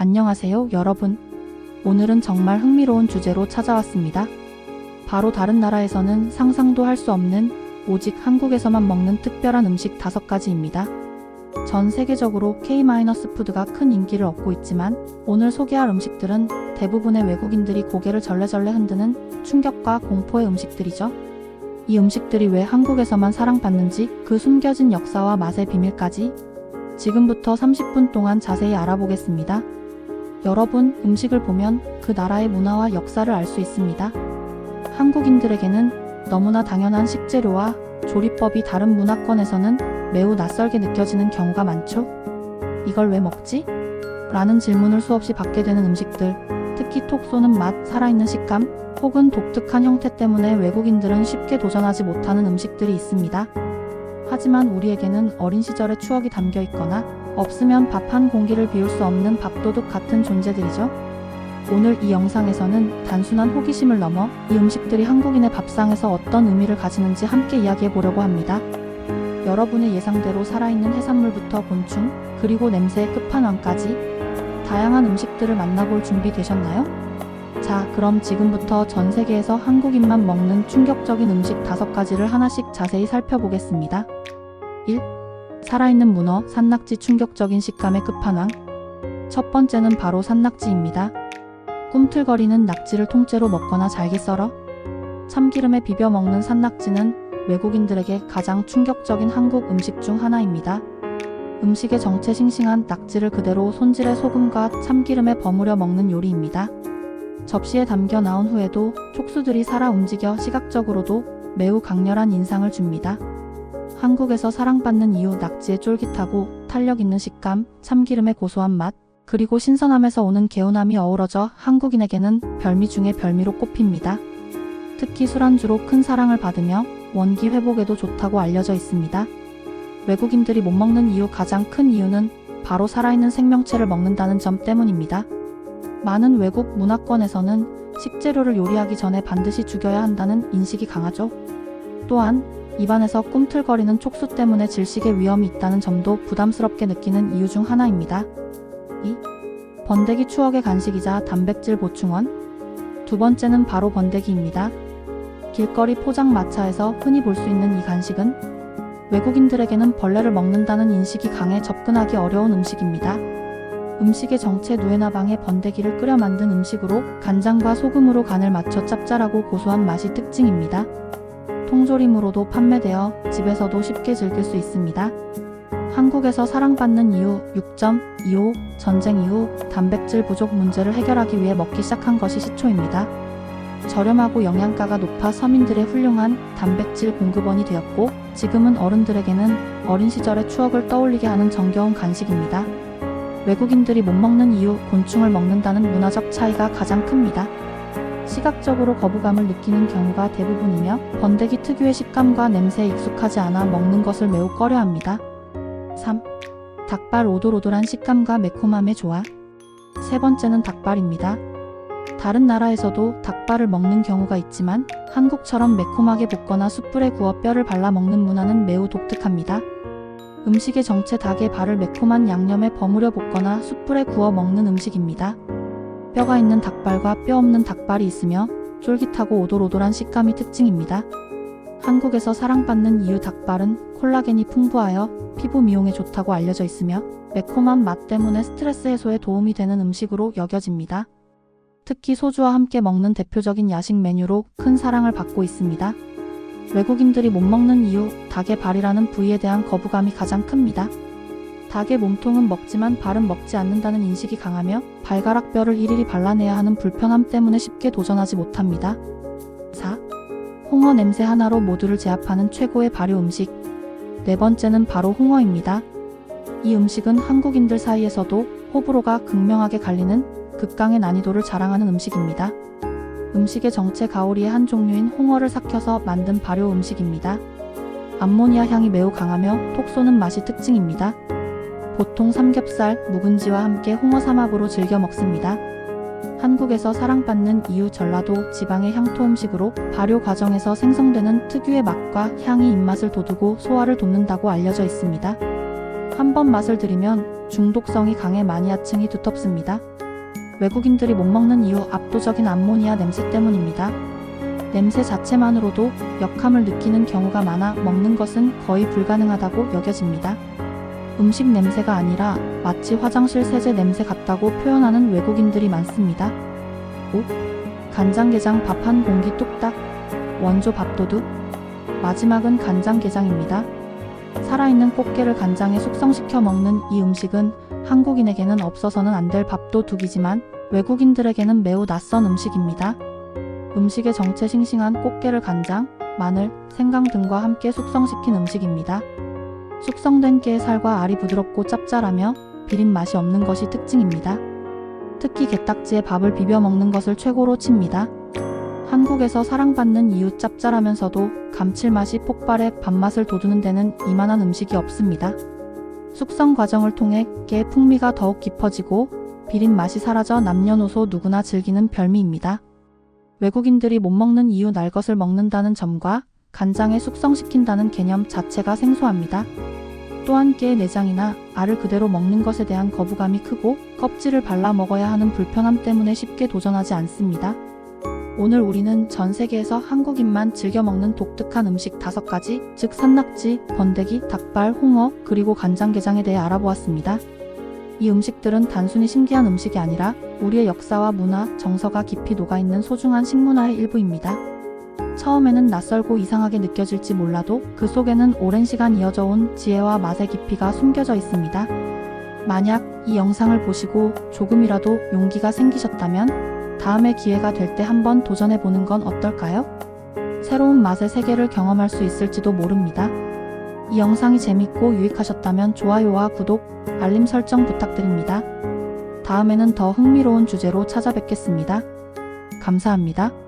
안녕하세요, 여러분. 오늘은 정말 흥미로운 주제로 찾아왔습니다. 바로 다른 나라에서는 상상도 할 수 없는 오직 한국에서만 먹는 특별한 음식 5가지입니다. 전 세계적으로 K-푸드가 큰 인기를 얻고 있지만 오늘 소개할 음식들은 대부분의 외국인들이 고개를 절레절레 흔드는 충격과 공포의 음식들이죠. 이 음식들이 왜 한국에서만 사랑받는지, 그 숨겨진 역사와 맛의 비밀까지 지금부터 30분 동안 자세히 알아보겠습니다. 여러분, 음식을 보면 그 나라의 문화와 역사를 알 수 있습니다. 한국인들에게는 너무나 당연한 식재료와 조리법이 다른 문화권에서는 매우 낯설게 느껴지는 경우가 많죠. 이걸 왜 먹지? 라는 질문을 수없이 받게 되는 음식들, 특히 톡 쏘는 맛, 살아있는 식감, 혹은 독특한 형태 때문에 외국인들은 쉽게 도전하지 못하는 음식들이 있습니다. 하지만 우리에게는 어린 시절의 추억이 담겨 있거나 없으면 밥 한 공기를 비울 수 없는 밥도둑 같은 존재들이죠. 오늘 이 영상에서는 단순한 호기심을 넘어 이 음식들이 한국인의 밥상에서 어떤 의미를 가지는지 함께 이야기해 보려고 합니다. 여러분의 예상대로 살아있는 해산물부터 곤충, 그리고 냄새의 끝판왕까지 다양한 음식들을 만나볼 준비 되셨나요? 자, 그럼 지금부터 전 세계에서 한국인만 먹는 충격적인 음식 5가지를 하나씩 자세히 살펴보겠습니다. 1. 살아있는 문어, 산낙지. 충격적인 식감의 끝판왕. 첫 번째는 바로 산낙지입니다. 꿈틀거리는 낙지를 통째로 먹거나 잘게 썰어 참기름에 비벼 먹는 산낙지는 외국인들에게 가장 충격적인 한국 음식 중 하나입니다. 음식의 정체 싱싱한 낙지를 그대로 손질해 소금과 참기름에 버무려 먹는 요리입니다. 접시에 담겨 나온 후에도 촉수들이 살아 움직여 시각적으로도 매우 강렬한 인상을 줍니다. 한국에서 사랑받는 이유, 낙지의 쫄깃하고 탄력 있는 식감, 참기름의 고소한 맛, 그리고 신선함에서 오는 개운함이 어우러져 한국인에게는 별미 중의 별미로 꼽힙니다. 특히 술안주로 큰 사랑을 받으며 원기 회복에도 좋다고 알려져 있습니다. 외국인들이 못 먹는 이유, 가장 큰 이유는 바로 살아있는 생명체를 먹는다는 점 때문입니다. 많은 외국 문화권에서는 식재료를 요리하기 전에 반드시 죽여야 한다는 인식이 강하죠. 또한 입안에서 꿈틀거리는 촉수 때문에 질식의 위험이 있다는 점도 부담스럽게 느끼는 이유 중 하나입니다. 2. 번데기. 추억의 간식이자 단백질 보충원. 두 번째는 바로 번데기입니다. 길거리 포장마차에서 흔히 볼 수 있는 이 간식은 외국인들에게는 벌레를 먹는다는 인식이 강해 접근하기 어려운 음식입니다. 음식의 정체, 누에나방의 번데기를 끓여 만든 음식으로 간장과 소금으로 간을 맞춰 짭짤하고 고소한 맛이 특징입니다. 통조림으로도 판매되어 집에서도 쉽게 즐길 수 있습니다. 한국에서 사랑받는 이유. 6.25 전쟁 이후 단백질 부족 문제를 해결하기 위해 먹기 시작한 것이 시초입니다. 저렴하고 영양가가 높아 서민들의 훌륭한 단백질 공급원이 되었고, 지금은 어른들에게는 어린 시절의 추억을 떠올리게 하는 정겨운 간식입니다. 외국인들이 못 먹는 이유. 곤충을 먹는다는 문화적 차이가 가장 큽니다. 시각적으로 거부감을 느끼는 경우가 대부분이며 번데기 특유의 식감과 냄새에 익숙하지 않아 먹는 것을 매우 꺼려합니다. 3. 닭발. 오돌오돌한 식감과 매콤함의 조화. 세 번째는 닭발입니다. 다른 나라에서도 닭발을 먹는 경우가 있지만 한국처럼 매콤하게 볶거나 숯불에 구워 뼈를 발라 먹는 문화는 매우 독특합니다. 음식의 정체, 닭의 발을 매콤한 양념에 버무려 볶거나 숯불에 구워 먹는 음식입니다. 뼈가 있는 닭발과 뼈 없는 닭발이 있으며 쫄깃하고 오돌오돌한 식감이 특징입니다. 한국에서 사랑받는 이유. 닭발은 콜라겐이 풍부하여 피부 미용에 좋다고 알려져 있으며 매콤한 맛 때문에 스트레스 해소에 도움이 되는 음식으로 여겨집니다. 특히 소주와 함께 먹는 대표적인 야식 메뉴로 큰 사랑을 받고 있습니다. 외국인들이 못 먹는 이유. 닭의 발이라는 부위에 대한 거부감이 가장 큽니다. 닭의 몸통은 먹지만 발은 먹지 않는다는 인식이 강하며 발가락 뼈를 일일이 발라내야 하는 불편함 때문에 쉽게 도전하지 못합니다. 4. 홍어. 냄새 하나로 모두를 제압하는 최고의 발효 음식. 네 번째는 바로 홍어입니다. 이 음식은 한국인들 사이에서도 호불호가 극명하게 갈리는 극강의 난이도를 자랑하는 음식입니다. 음식의 정체, 가오리의 한 종류인 홍어를 삭혀서 만든 발효 음식입니다. 암모니아 향이 매우 강하며 톡 쏘는 맛이 특징입니다. 보통 삼겹살, 묵은지와 함께 홍어 삼합으로 즐겨 먹습니다. 한국에서 사랑받는 이유. 전라도 지방의 향토 음식으로 발효 과정에서 생성되는 특유의 맛과 향이 입맛을 돋우고 소화를 돕는다고 알려져 있습니다. 한번 맛을 들이면 중독성이 강해 마니아층이 두텁습니다. 외국인들이 못 먹는 이유 압도적인 암모니아 냄새 때문입니다. 냄새 자체만으로도 역함을 느끼는 경우가 많아 먹는 것은 거의 불가능하다고 여겨집니다. 음식 냄새가 아니라 마치 화장실 세제 냄새 같다고 표현하는 외국인들이 많습니다. 5. 간장게장 밥 한 공기 뚝딱. 원조 밥도둑. 마지막은 간장게장입니다. 살아있는 꽃게를 간장에 숙성시켜 먹는 이 음식은 한국인에게는 없어서는 안 될 밥도둑이지만 외국인들에게는 매우 낯선 음식입니다. 음식의 정체 싱싱한 꽃게를 간장, 마늘, 생강 등과 함께 숙성시킨 음식입니다. 숙성된 깨의 살과 알이 부드럽고 짭짤하며 비린 맛이 없는 것이 특징입니다. 특히 게딱지에 밥을 비벼 먹는 것을 최고로 칩니다. 한국에서 사랑받는 이유 짭짤하면서도 감칠맛이 폭발해 밥맛을 돋우는 데는 이만한 음식이 없습니다. 숙성 과정을 통해 깨의 풍미가 더욱 깊어지고 비린 맛이 사라져 남녀노소 누구나 즐기는 별미입니다. 외국인들이 못 먹는 이유 날 것을 먹는다는 점과 간장에 숙성시킨다는 개념 자체가 생소합니다. 또한 깨의 내장이나 알을 그대로 먹는 것에 대한 거부감이 크고 껍질을 발라 먹어야 하는 불편함 때문에 쉽게 도전하지 않습니다. 오늘 우리는 전 세계에서 한국인만 즐겨 먹는 독특한 음식 5가지, 즉 산낙지, 번데기, 닭발, 홍어, 그리고 간장게장에 대해 알아보았습니다. 이 음식들은 단순히 신기한 음식이 아니라 우리의 역사와 문화, 정서가 깊이 녹아있는 소중한 식문화의 일부입니다. 처음에는 낯설고 이상하게 느껴질지 몰라도 그 속에는 오랜 시간 이어져 온 지혜와 맛의 깊이가 숨겨져 있습니다. 만약 이 영상을 보시고 조금이라도 용기가 생기셨다면 다음에 기회가 될 때 한번 도전해보는 건 어떨까요? 새로운 맛의 세계를 경험할 수 있을지도 모릅니다. 이 영상이 재밌고 유익하셨다면 좋아요와 구독, 알림 설정 부탁드립니다. 다음에는 더 흥미로운 주제로 찾아뵙겠습니다. 감사합니다.